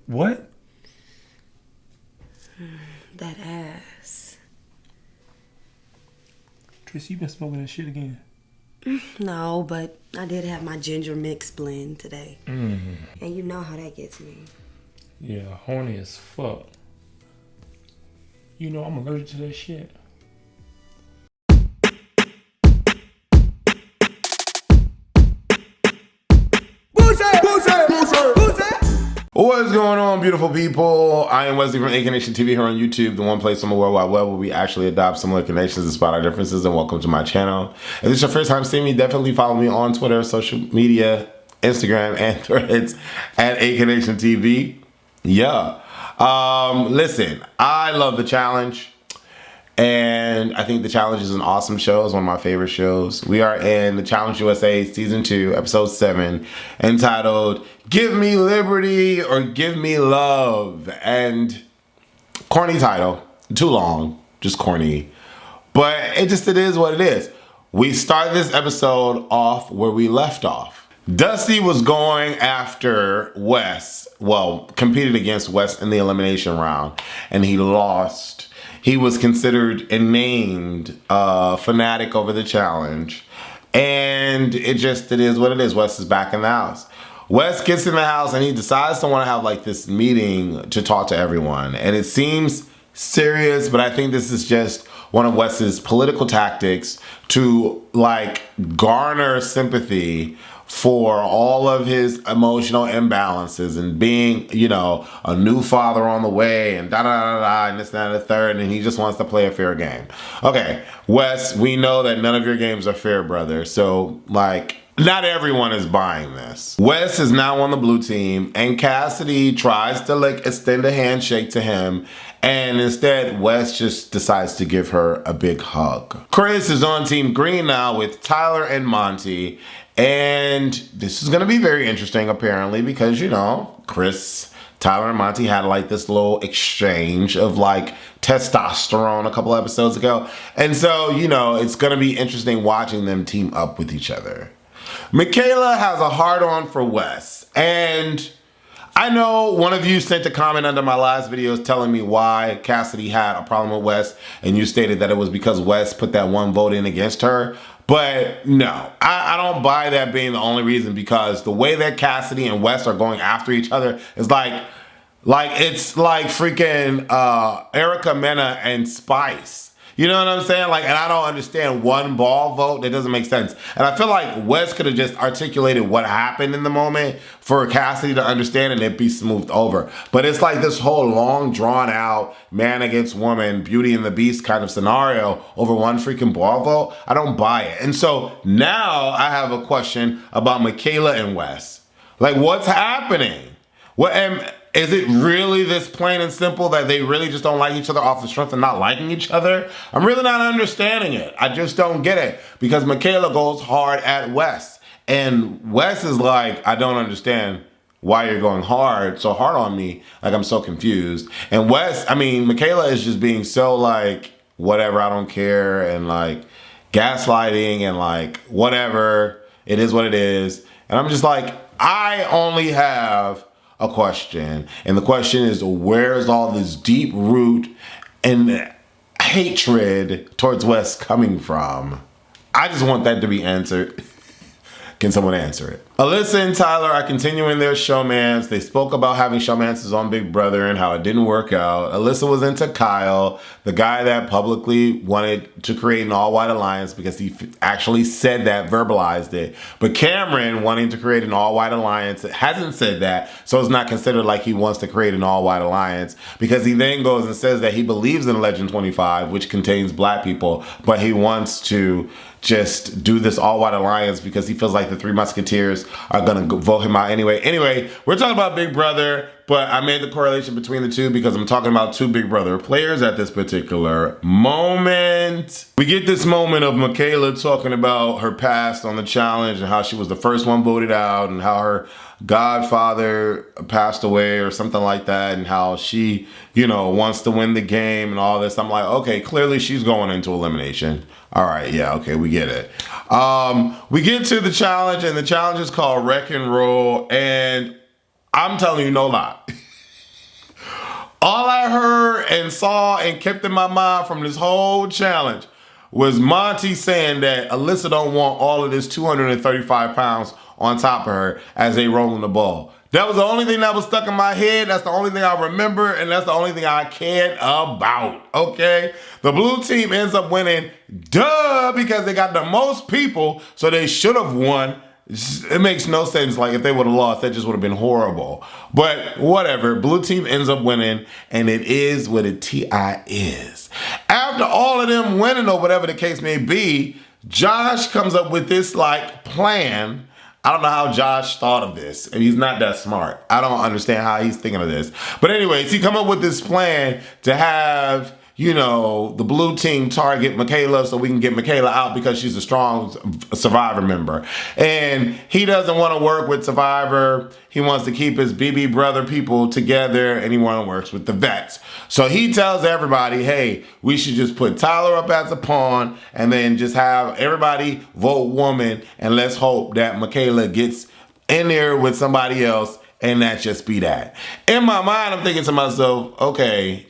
What? That ass. Tracy, you been smoking that shit again? No, but I did have my ginger mix blend today. Mm-hmm. And you know how that gets me. Yeah, horny as fuck. You know I'm allergic to that shit. What's going on, beautiful people? I am Wesley from AK Nation TV here on YouTube, the one place on the World Wide Web where we actually adopt similar connections despite our differences, and welcome to my channel. If this is your first time seeing me, definitely follow me on Twitter, social media, Instagram, and Threads at AK Nation TV. Yeah. Listen, I love the challenge. And I think The Challenge is an awesome show. It's one of my favorite shows. We are in The Challenge USA Season 2, Episode 7, entitled Give Me Liberty or Give Me Love. And corny title. Too long. Just corny. But it is what it is. We start this episode off where we left off. Dusty was going after Wes. Well, competed against Wes in the elimination round. And he lost. He was considered and named fanatic over the challenge. And it is what it is. Wes is back in the house. Wes gets in the house and he decides to want to have like this meeting to talk to everyone. And it seems serious, but I think this is just one of Wes's political tactics to like garner sympathy for all of his emotional imbalances and being, you know, a new father on the way and da-da-da-da and this, that, and the third, and he just wants to play a fair game. Okay, Wes, we know that none of your games are fair, brother, so, like, not everyone is buying this. Wes is now on the blue team, and Cassidy tries to, like, extend a handshake to him, and instead, Wes just decides to give her a big hug. Chris is on Team Green now with Tyler and Monty, and this is going to be very interesting, apparently, because, you know, Chris, Tyler, and Monty had, like, this little exchange of, like, testosterone a couple episodes ago. And so, you know, it's going to be interesting watching them team up with each other. Michaela has a hard-on for Wes. And I know one of you sent a comment under my last videos telling me why Cassidy had a problem with Wes. And you stated that it was because Wes put that one vote in against her. But no, I don't buy that being the only reason, because the way that Cassidy and Wes are going after each other is like it's like freaking Erica Mena and Spice. You know what I'm saying? Like, and I don't understand one ball vote. That doesn't make sense. And I feel like Wes could have just articulated what happened in the moment for Cassidy to understand and it be smoothed over. But it's like this whole long, drawn out man against woman, Beauty and the Beast kind of scenario over one freaking ball vote. I don't buy it. And so now I have a question about Michaela and Wes. Like, what's happening? Is it really this plain and simple that they really just don't like each other off the strength of not liking each other? I'm really not understanding it. I just don't get it, because Michaela goes hard at Wes. And Wes is like, I don't understand why you're going so hard on me. Like, I'm so confused. And Michaela is just being so like, whatever, I don't care. And like gaslighting and like, whatever, it is what it is. And I'm just like, I only have a question, and the question is, where's all this deep root and hatred towards Wes coming from? I just want that to be answered. Can someone answer it? Alyssa and Tyler are continuing their showmance. They spoke about having showmances on Big Brother and how it didn't work out. Alyssa was into Kyle, the guy that publicly wanted to create an all-white alliance because he actually said that, verbalized it. But Cameron, wanting to create an all-white alliance, hasn't said that, so it's not considered like he wants to create an all-white alliance, because he then goes and says that he believes in Legend 25, which contains black people, but he wants to just do this all-white alliance because he feels like the Three Musketeers are gonna vote him out anyway. Anyway, we're talking about Big Brother, but I made the correlation between the two because I'm talking about two Big Brother players at this particular moment. We get this moment of Michaela talking about her past on the challenge and how she was the first one voted out and how her godfather passed away or something like that, and how she, you know, wants to win the game and all this. I'm like, okay, clearly she's going into elimination. All right, yeah, okay, we get it. We get to the challenge, and the challenge is called Wreck and Roll, and I'm telling you no lie. All I heard and saw and kept in my mind from this whole challenge was Monty saying that Alyssa don't want all of this 235 pounds on top of her as they rolling the ball. That was the only thing that was stuck in my head. That's the only thing I remember, and that's the only thing I cared about, okay? The blue team ends up winning, duh, because they got the most people, so they should have won. It makes no sense. Like, if they would have lost, that just would have been horrible. But whatever, blue team ends up winning, and it is what a TI is. After all of them winning or whatever the case may be, Josh comes up with this, like, plan. I don't know how Josh thought of this, and he's not that smart. I don't understand how he's thinking of this. But anyways, he come up with this plan to have, you know, the blue team target Michaela so we can get Michaela out because she's a strong Survivor member. And he doesn't want to work with Survivor. He wants to keep his BB brother people together, and he wants to work with the vets. So he tells everybody, hey, we should just put Tyler up as a pawn and then just have everybody vote woman, and let's hope that Michaela gets in there with somebody else, and that just be that. In my mind, I'm thinking to myself, okay,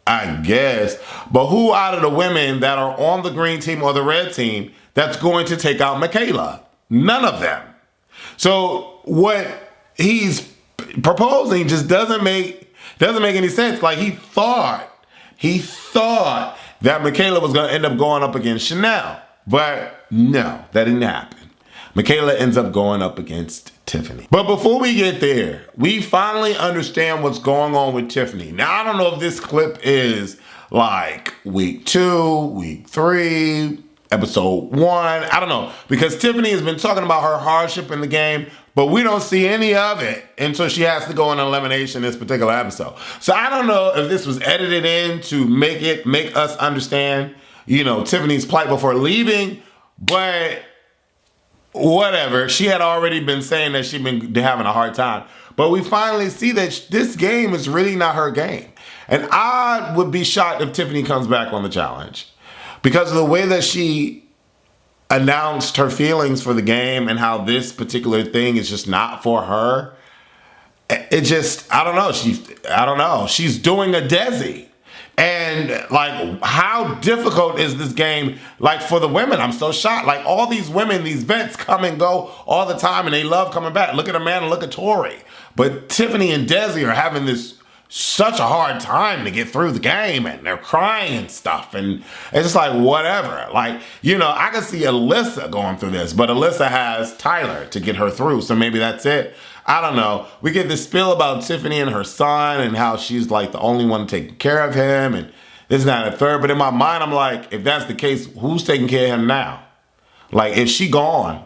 I guess, but who out of the women that are on the green team or the red team that's going to take out Michaela? None of them. So what he's proposing just doesn't make any sense. Like, he thought that Michaela was going to end up going up against Chanel, but no, that didn't happen. Michaela ends up going up against Tiffany. But before we get there, we finally understand what's going on with Tiffany. Now, I don't know if this clip is like week 2, week 3, episode 1. I don't know, because Tiffany has been talking about her hardship in the game, but we don't see any of it until she has to go in elimination this particular episode. So I don't know if this was edited in to make us understand, you know, Tiffany's plight before leaving, but whatever. She had already been saying that she'd been having a hard time. But we finally see that this game is really not her game. And I would be shocked if Tiffany comes back on the challenge, because of the way that she announced her feelings for the game and how this particular thing is just not for her. It just, I don't know. She's doing a Desi. And like, how difficult is this game? Like, for the women, I'm so shocked. Like, all these women, these vets come and go all the time, and they love coming back. Look at Amanda, look at Tori. But Tiffany and Desi are having such a hard time to get through the game, and they're crying and stuff. And it's just like, whatever. Like, you know, I can see Alyssa going through this, but Alyssa has Tyler to get her through. So maybe that's it. I don't know. We get this spiel about Tiffany and her son and how she's like the only one taking care of him and this, that, and the third. But in my mind, I'm like, if that's the case, who's taking care of him now? Like, if she gone?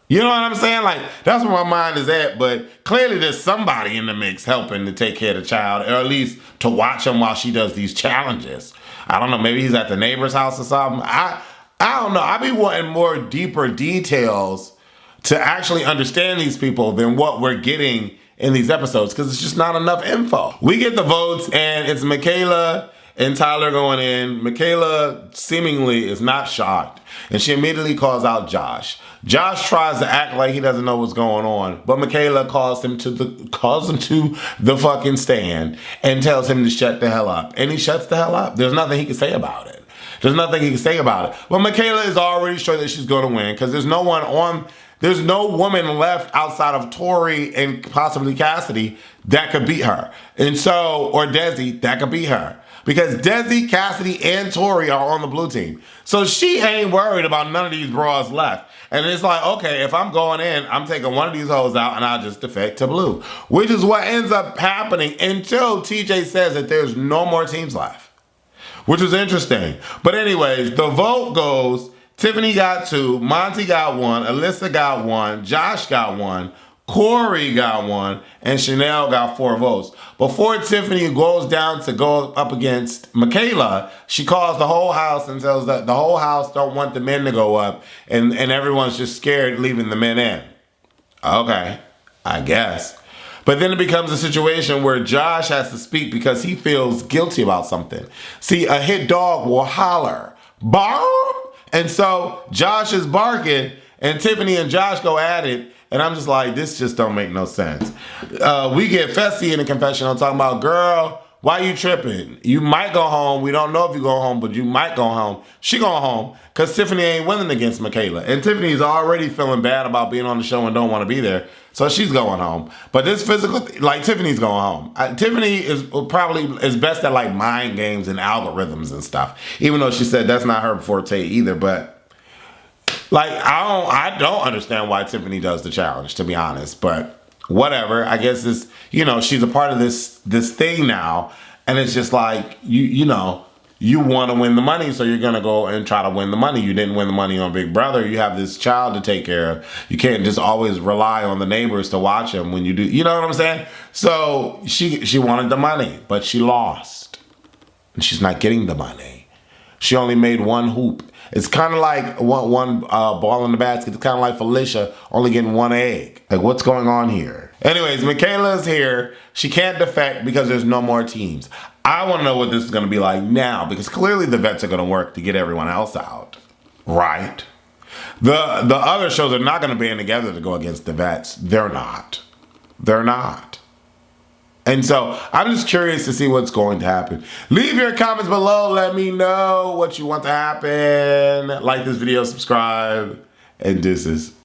You know what I'm saying? Like, that's where my mind is at. But clearly there's somebody in the mix helping to take care of the child, or at least to watch him while she does these challenges. I don't know. Maybe he's at the neighbor's house or something. I don't know. I be wanting more deeper details to actually understand these people than what we're getting in these episodes, because it's just not enough info. We get the votes, and it's Michaela and Tyler going in. Michaela seemingly is not shocked, and she immediately calls out Josh. Josh tries to act like he doesn't know what's going on, but Michaela calls him to the fucking stand and tells him to shut the hell up. And he shuts the hell up. There's nothing he can say about it. But Michaela is already sure that she's going to win, because there's no woman left outside of Tori and possibly Cassidy that could beat her. And so, or Desi, that could beat her. Because Desi, Cassidy, and Tori are on the blue team. So she ain't worried about none of these bras left. And it's like, okay, if I'm going in, I'm taking one of these hoes out and I'll just defect to blue. Which is what ends up happening until TJ says that there's no more teams left. Which is interesting. But anyways, the vote goes, Tiffany got 2, Monty got 1, Alyssa got 1, Josh got 1, Corey got 1, and Chanel got 4 votes. Before Tiffany goes down to go up against Michaela, she calls the whole house and tells that the whole house don't want the men to go up, and everyone's just scared leaving the men in. Okay, I guess. But then it becomes a situation where Josh has to speak because he feels guilty about something. See, a hit dog will holler, bark! And so Josh is barking, and Tiffany and Josh go at it, and I'm just like, this just don't make no sense. We get Fessy in the confessional talking about, girl, why you tripping? You might go home. We don't know if you go home, but you might go home. She going home because Tiffany ain't winning against Michaela. And Tiffany's already feeling bad about being on the show and don't want to be there. So she's going home. But this physical, like Tiffany's going home. Tiffany is best at like mind games and algorithms and stuff. Even though she said that's not her forte either. But like, I don't understand why Tiffany does the challenge, to be honest. But whatever, I guess it's, she's a part of this thing now, and it's just like, you want to win the money, so you're going to go and try to win the money. You didn't win the money on Big Brother. You have this child to take care of. You can't just always rely on the neighbors to watch him when you do, you know what I'm saying? So she wanted the money, but she lost, and she's not getting the money. She only made one hoop. It's kind of like one ball in the basket. It's kind of like Felicia only getting one egg. Like, what's going on here? Anyways, Michaela's here. She can't defect because there's no more teams. I want to know what this is going to be like now, because clearly the vets are going to work to get everyone else out, right? The other shows are not going to band together to go against the vets. They're not. They're not. And so I'm just curious to see what's going to happen. Leave your comments below. Let me know what you want to happen. Like this video, subscribe, and deuces.